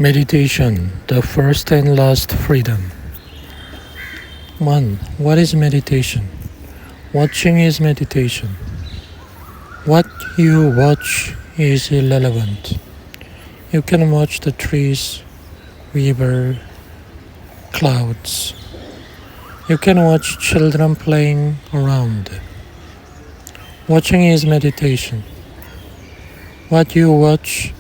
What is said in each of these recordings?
Meditation, the first and last freedom. 1. What is meditation? Watching is meditation. What you watch is irrelevant. You can watch the trees, river, clouds. You can watch children playing around. Watching is meditation. What you watch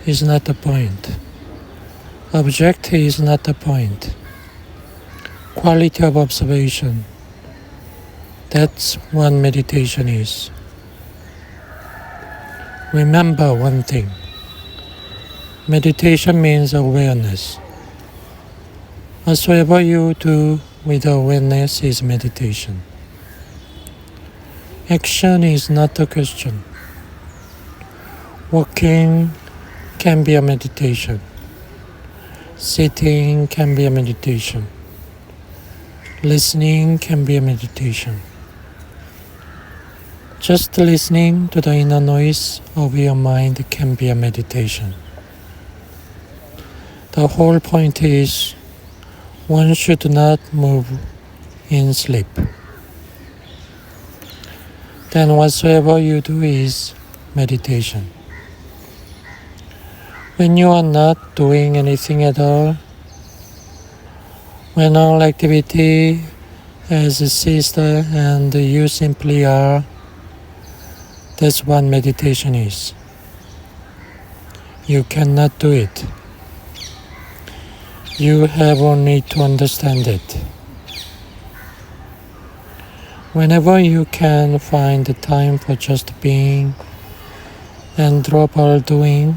is not the point. Object is not the point. Quality of observation. That's what meditation is. Remember one thing. Meditation means awareness. Whatsoever you do with awareness is meditation. Action is not the question. Walking can be a meditation. Sitting can be a meditation. Listening can be a meditation. Just listening to the inner noise of your mind can be a meditation. The whole point is one should not move in sleep. Then whatsoever you do is meditation. When you are not doing anything at all, when all activity has ceased and you simply are, that's what meditation is. You cannot do it. You have only to understand it. Whenever you can find the time for just being and drop all doing,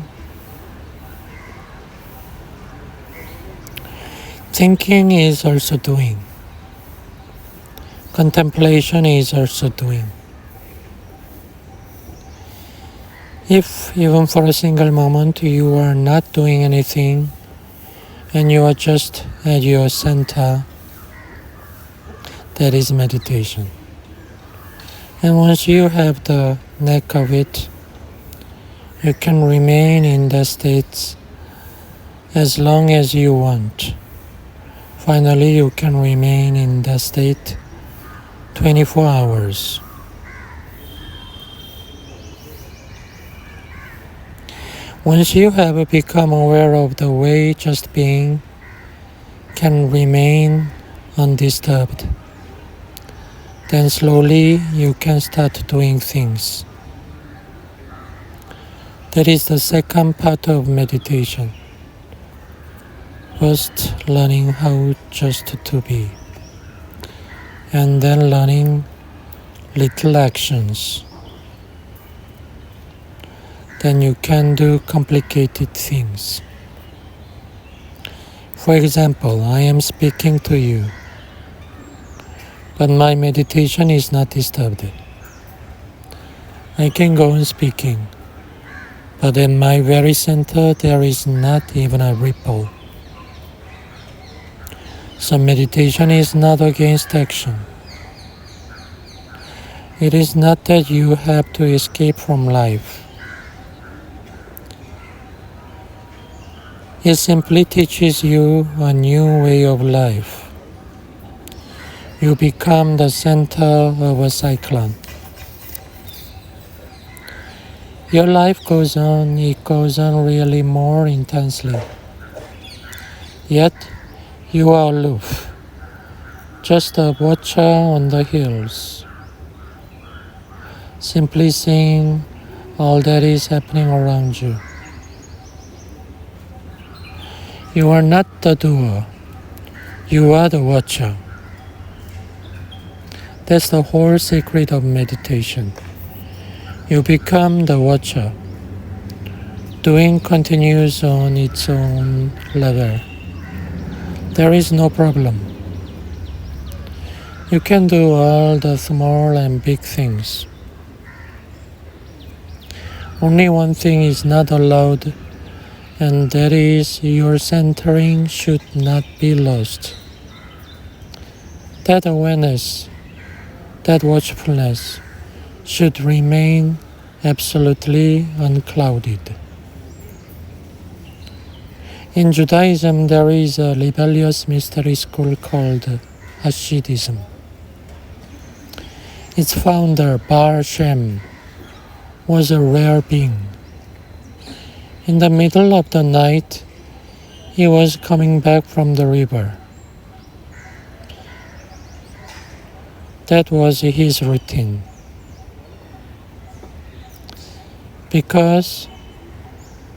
thinking is also doing. Contemplation is also doing. If even for a single moment you are not doing anything and you are just at your center, that is meditation. And once you have the knack of it, you can remain in that state as long as you want. Finally, you can remain in that state 24 hours. Once you have become aware of the way just being can remain undisturbed, then slowly you can start doing things. That is the second part of meditation. First, learning how just to be, and then learning little actions. Then you can do complicated things. For example, I am speaking to you, but my meditation is not disturbed. I can go on speaking, but in my very center there is not even a ripple. So meditation is not against action. It is not that you have to escape from life. It simply teaches you a new way of life. You become the center of a cyclone. Your life goes on, it goes on really more intensely. Yet, you are aloof, just a watcher on the hills, simply seeing all that is happening around you. You are not the doer, you are the watcher. That's the whole secret of meditation. You become the watcher. Doing continues on its own level. There is no problem. You can do all the small and big things. Only one thing is not allowed, and that is your centering should not be lost. That awareness, that watchfulness should remain absolutely unclouded. In Judaism, there is a rebellious mystery school called Hasidism. Its founder, Bar Shem, was a rare being. In the middle of the night, he was coming back from the river. That was his routine. Because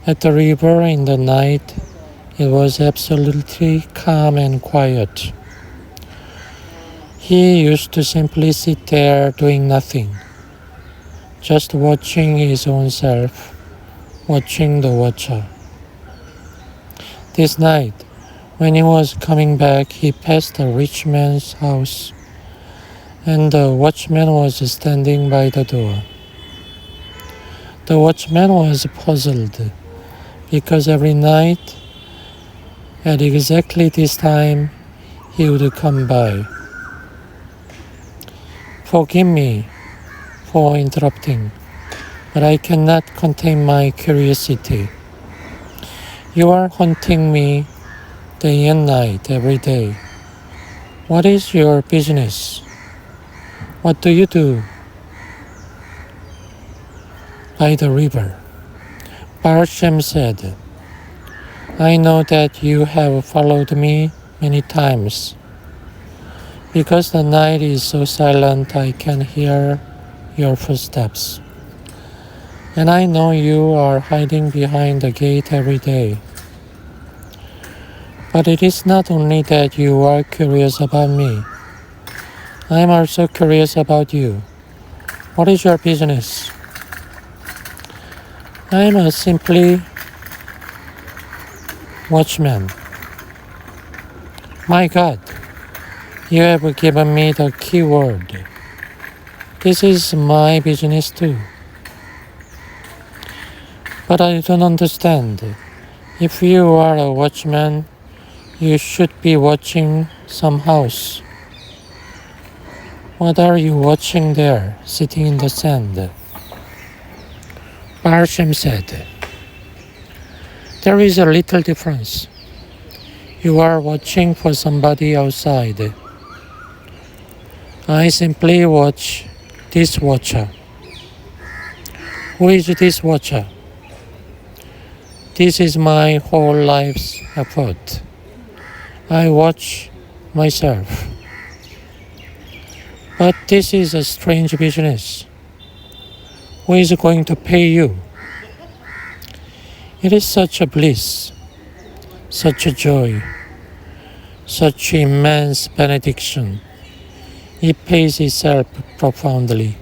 at the river in the night, it was absolutely calm and quiet. He used to simply sit there doing nothing, just watching his own self, watching the watcher. This night, when he was coming back, he passed a rich man's house, and the watchman was standing by the door. The watchman was puzzled, because every night, at exactly this time, he would come by. Forgive me for interrupting, but I cannot contain my curiosity. You are haunting me day and night, every day. What is your business? What do you do by the river? Bar Shem said, I know that you have followed me many times. Because the night is so silent, I can hear your footsteps. And I know you are hiding behind the gate every day. But it is not only that you are curious about me. I am also curious about you. What is your business? I am a simply watchman. My God, you have given me the key word. This is my business too. But I don't understand. If you are a watchman, you should be watching some house. What are you watching there, sitting in the sand? Bar Shem said, there is a little difference. You are watching for somebody outside. I simply watch this watcher. Who is this watcher? This is my whole life's effort. I watch myself. But this is a strange business. Who is going to pay you? It is such a bliss, such a joy, such immense benediction. It pays itself profoundly.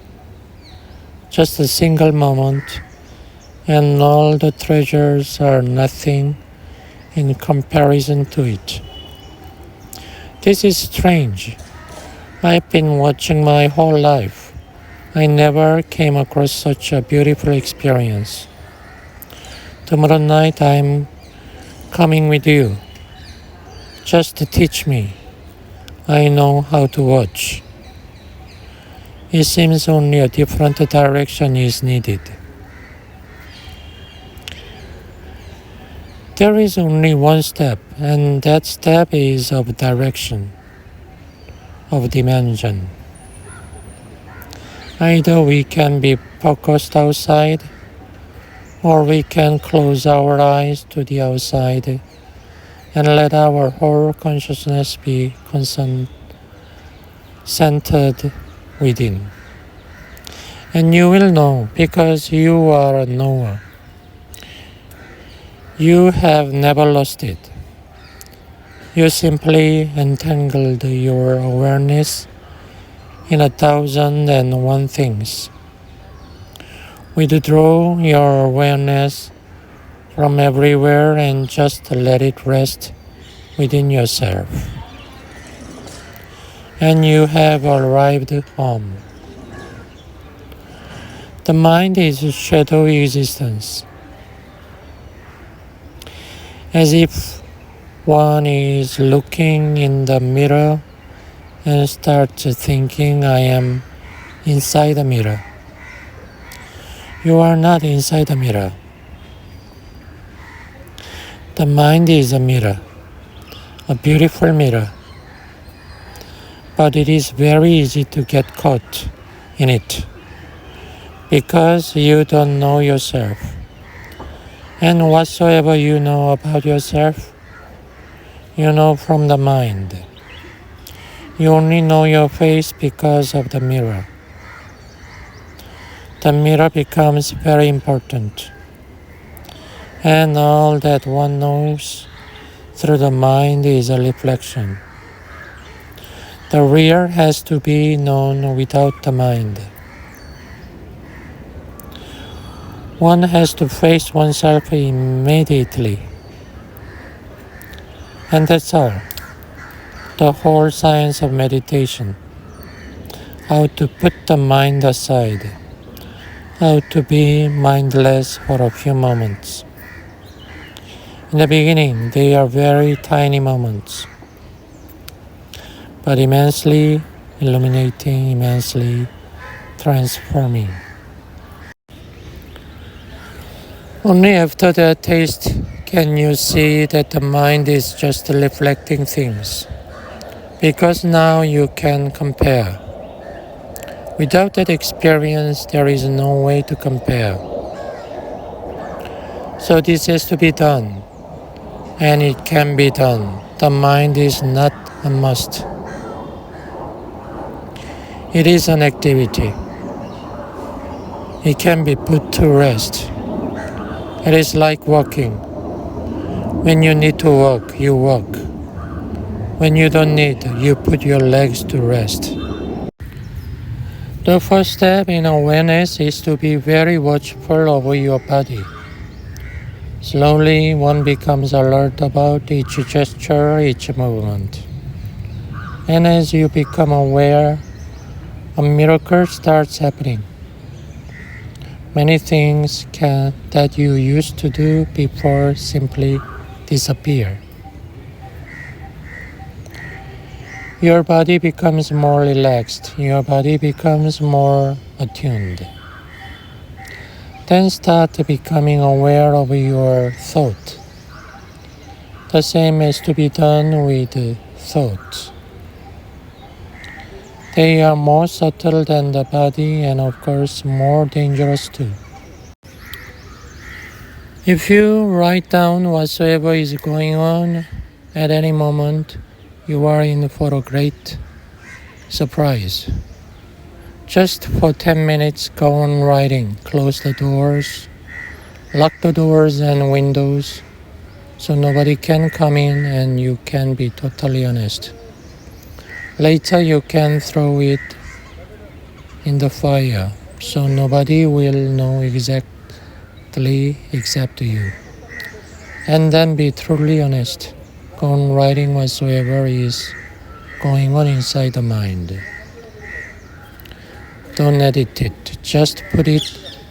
Just a single moment, and all the treasures are nothing in comparison to it. This is strange. I've been watching my whole life. I never came across such a beautiful experience. Tomorrow night I'm coming with you. Just teach me. I know how to watch. It seems only a different direction is needed. There is only one step, and that step is of direction, of dimension. Either we can be focused outside, or we can close our eyes to the outside and let our whole consciousness be centered within. And you will know, because you are a knower. You have never lost it. You simply entangled your awareness in 1,001 things. Withdraw your awareness from everywhere and just let it rest within yourself. And you have arrived home. The mind is a shadowy existence. As if one is looking in the mirror and starts thinking, I am inside the mirror. You are not inside the mirror. The mind is a mirror, a beautiful mirror, but it is very easy to get caught in it because you don't know yourself. And whatsoever you know about yourself, you know from the mind. You only know your face because of the mirror. The mirror becomes very important, and all that one knows through the mind is a reflection. The real has to be known without the mind. One has to face oneself immediately. And that's all. The whole science of meditation. How to put the mind aside. How to be mindless for a few moments. In the beginning, they are very tiny moments, but immensely illuminating, immensely transforming. Only after that taste can you see that the mind is just reflecting things, because now you can compare. Without that experience, there is no way to compare. So this has to be done, and it can be done. The mind is not a must. It is an activity. It can be put to rest. It is like walking. When you need to walk, you walk. When you don't need, you put your legs to rest. The first step in awareness is to be very watchful over your body. Slowly, one becomes alert about each gesture, each movement. And as you become aware, a miracle starts happening. Many things that you used to do before simply disappear. Your body becomes more relaxed. Your body becomes more attuned. Then start becoming aware of your thought. The same has to be done with thoughts. They are more subtle than the body and of course more dangerous too. If you write down whatsoever is going on at any moment, you are in for a great surprise. Just for 10 minutes, go on writing. Close the doors, lock the doors and windows so nobody can come in and you can be totally honest. Later you can throw it in the fire so nobody will know exactly except you. And then be truly honest. Go on writing whatsoever is going on inside the mind. Don't edit it, just put it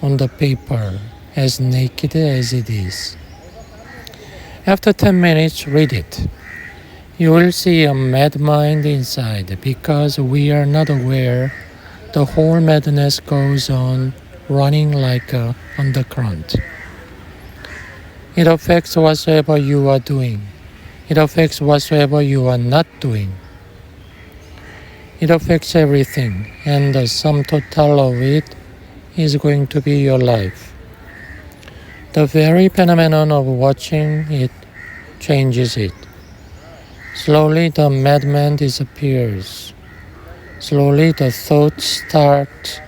on the paper as naked as it is. After 10 minutes, read it. You will see a mad mind inside because we are not aware the whole madness goes on running like a undercurrent. It affects whatsoever you are doing. It affects whatsoever you are not doing. It affects everything, and the sum total of it is going to be your life. The very phenomenon of watching it changes it. Slowly the madman disappears. Slowly the thoughts start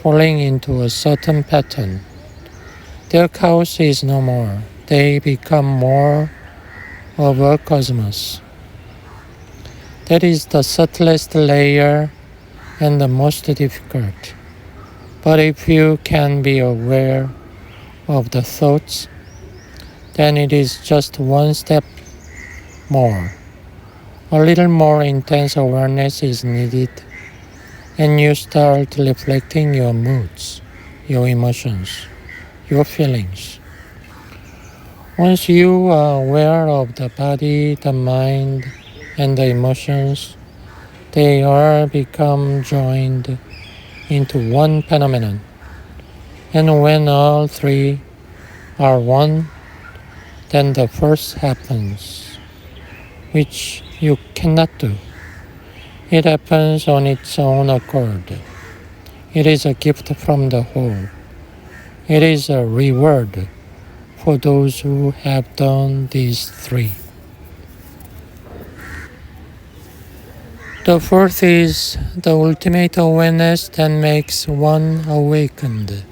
falling into a certain pattern. Their chaos is no more. They become more of a cosmos. That is the subtlest layer and the most difficult. But if you can be aware of the thoughts, then it is just one step more. A little more intense awareness is needed, and you start reflecting your moods, your emotions, your feelings. Once you are aware of the body, the mind, and the emotions, they all become joined into one phenomenon. And when all three are one, then the first happens, which you cannot do. It happens on its own accord. It is a gift from the whole. It is a reward for those who have done these three. The fourth is the ultimate awareness that makes one awakened.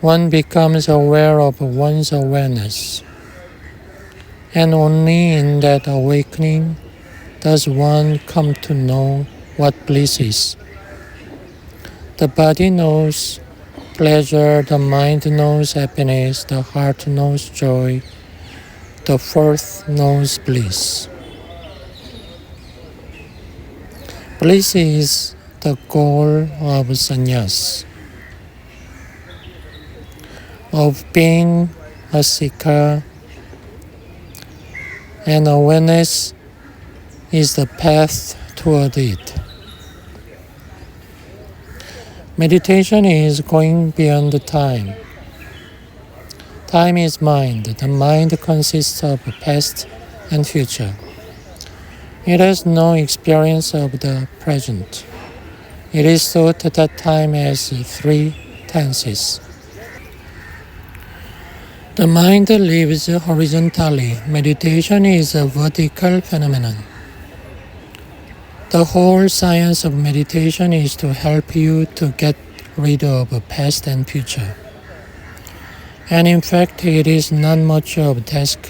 One becomes aware of one's awareness, and only in that awakening does one come to know what bliss is. The body knows pleasure, the mind knows happiness, the heart knows joy, the fourth knows bliss. Bliss is the goal of sannyas, of being a seeker, and awareness is the path toward it. Meditation is going beyond time. Time is mind. The mind consists of past and future. It has no experience of the present. It is thought that time has three tenses. The mind lives horizontally. Meditation is a vertical phenomenon. The whole science of meditation is to help you to get rid of past and future. And in fact, it is not much of a task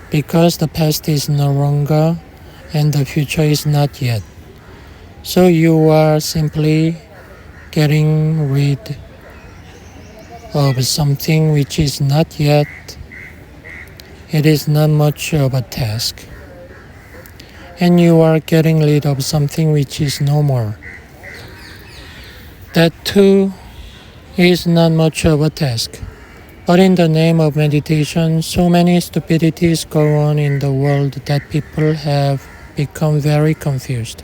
because the past is no longer and the future is not yet. So you are simply getting rid of something which is not yet. It is not much of a task. And you are getting rid of something which is no more. That too is not much of a task. But in the name of meditation, so many stupidities go on in the world that people have become very confused.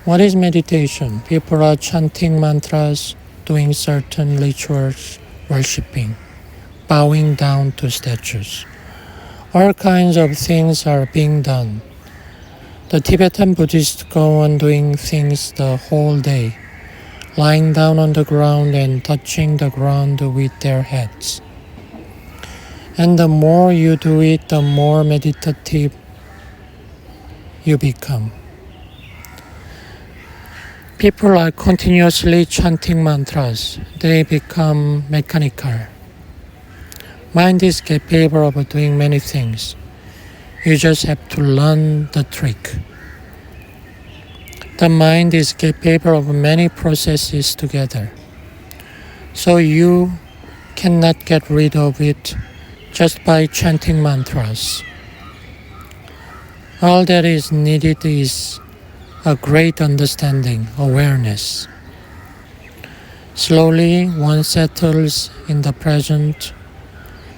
What is meditation? People are chanting mantras, doing certain rituals, worshipping, bowing down to statues. All kinds of things are being done. The Tibetan Buddhists go on doing things the whole day, lying down on the ground and touching the ground with their heads. And the more you do it, the more meditative you become. People are continuously chanting mantras. They become mechanical. Mind is capable of doing many things. You just have to learn the trick. The mind is capable of many processes together. So you cannot get rid of it just by chanting mantras. All that is needed is a great understanding, awareness. Slowly, one settles in the present.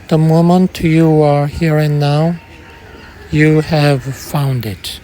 The moment you are here and now, you have found it.